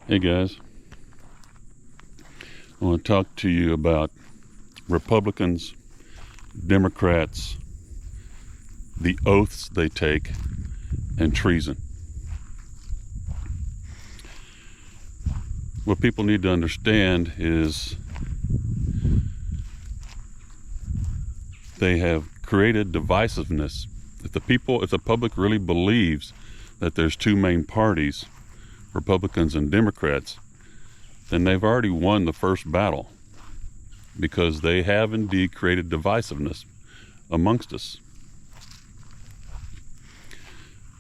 Hey guys, I want to talk to you about Republicans, Democrats, the oaths they take, and treason. What people need to understand is they have created divisiveness. If the public really believes that there's two main parties, Republicans and Democrats, then they've already won the first battle, because they have indeed created divisiveness amongst us.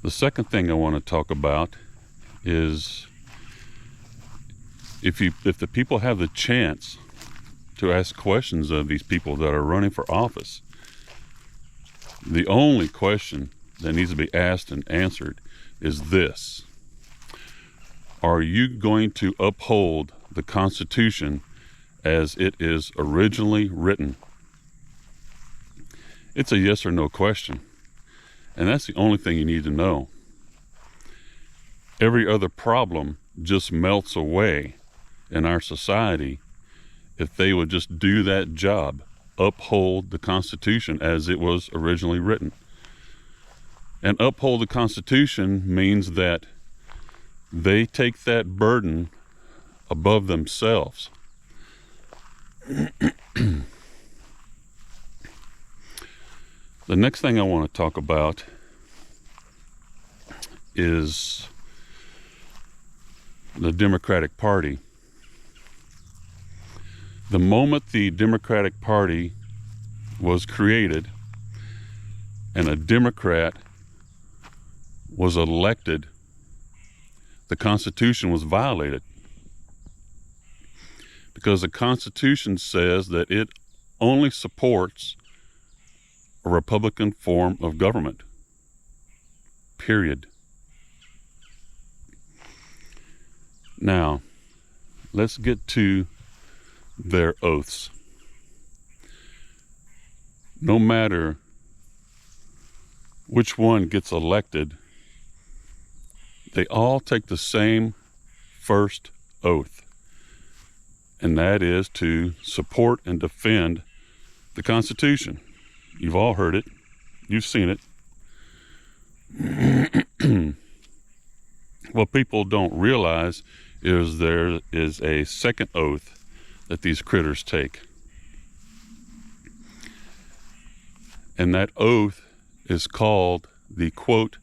The second thing I want to talk about is if the people have the chance to ask questions of these people that are running for office, the only question that needs to be asked and answered is this: are you going to uphold the Constitution as it is originally written? It's a yes or no question, and that's the only thing you need to know. Every other problem just melts away in our society if they would just do that job, uphold the Constitution as it was originally written. And uphold the Constitution means that they take that burden above themselves. The next thing I want to talk about is the Democratic Party. The moment the Democratic Party was created and a Democrat was elected, the Constitution was violated, because the Constitution says that it only supports a Republican form of government, period. Now, let's get to their oaths. No matter which one gets elected, they all take the same first oath, and that is to support and defend the Constitution. You've all heard it. You've seen it. What people don't realize is there is a second oath that these critters take. And that oath is called the, quote,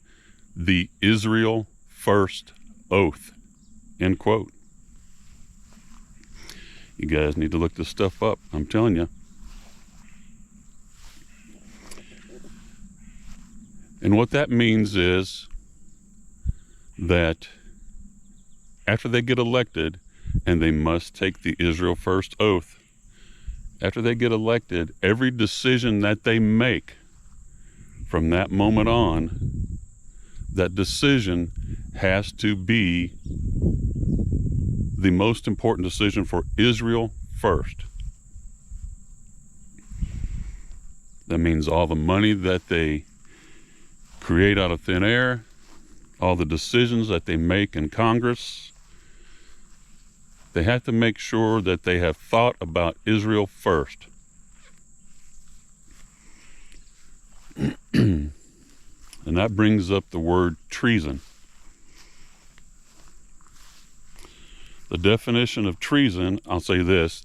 the Israel First Oath, end quote. You guys need to look this stuff up, I'm telling you. And what that means is that after they get elected, and they must take the Israel First Oath, after they get elected, every decision that they make from that moment on, that decision has to be the most important decision for Israel first. That means all the money that they create out of thin air, all the decisions that they make in Congress, they have to make sure that they have thought about Israel first. And that brings up the word treason. The definition of treason, I'll say this: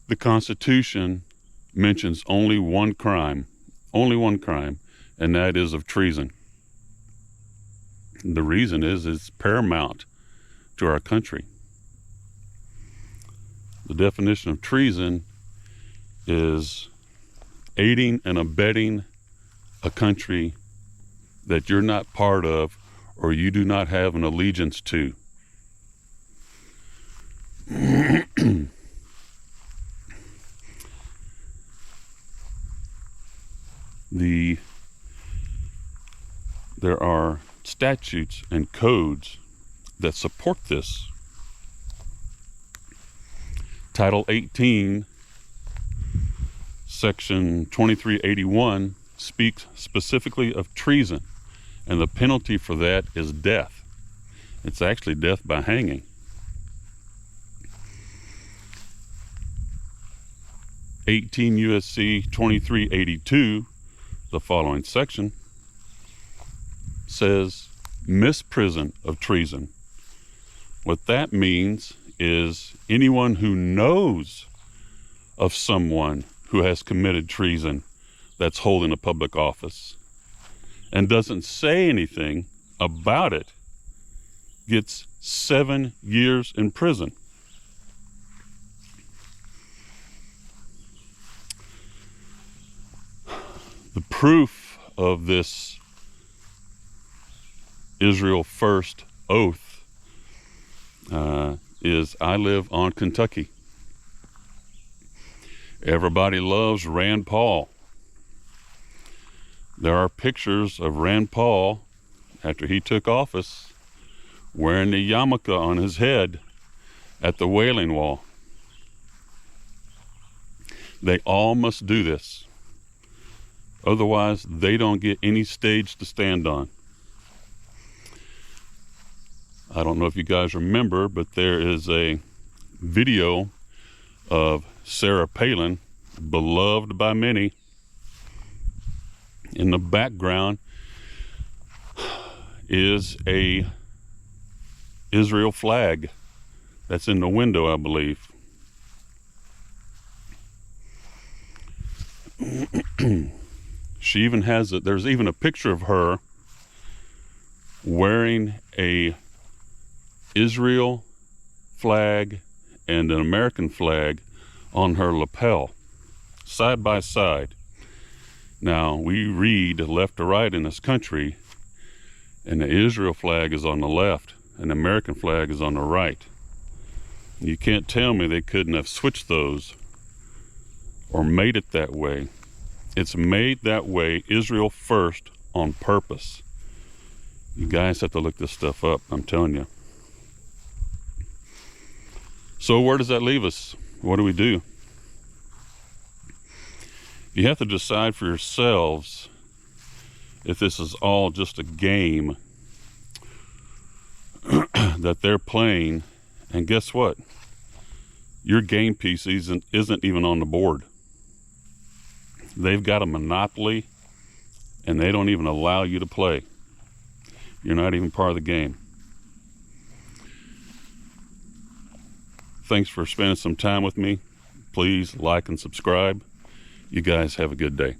the Constitution mentions only one crime, and that is of treason. The reason is it's paramount to our country. The definition of treason is aiding and abetting a country that you're not part of or you do not have an allegiance to. There are statutes and codes that support this. Title 18, Section 2381 speaks specifically of treason, and the penalty for that is death. It's actually death by hanging. 18 USC 2382, the following section, says misprison of treason. What that means is anyone who knows of someone who has committed treason that's holding a public office and doesn't say anything about it gets 7 years in prison. The proof of this Israel First oath is I live on Kentucky. Everybody loves Rand Paul. There are pictures of Rand Paul after he took office wearing the yarmulke on his head at the Wailing Wall. They all must do this. Otherwise, they don't get any stage to stand on. I don't know if you guys remember, but there is a video of Sarah Palin, beloved by many. In the background is a Israel flag that's in the window, I believe. She even has it. There's even a picture of her wearing a Israel flag and an American flag on her lapel, side by side. Now, we read left to right in this country, and the Israel flag is on the left, and the American flag is on the right. You can't tell me they couldn't have switched those or made it that way. It's made that way, Israel first, on purpose. You guys have to look this stuff up, I'm telling you. So where does that leave us? What do we do? You have to decide for yourselves if this is all just a game that they're playing. And guess what? Your game piece isn't even on the board. They've got a monopoly, and they don't even allow you to play. You're not even part of the game. Thanks for spending some time with me. Please like and subscribe. You guys have a good day.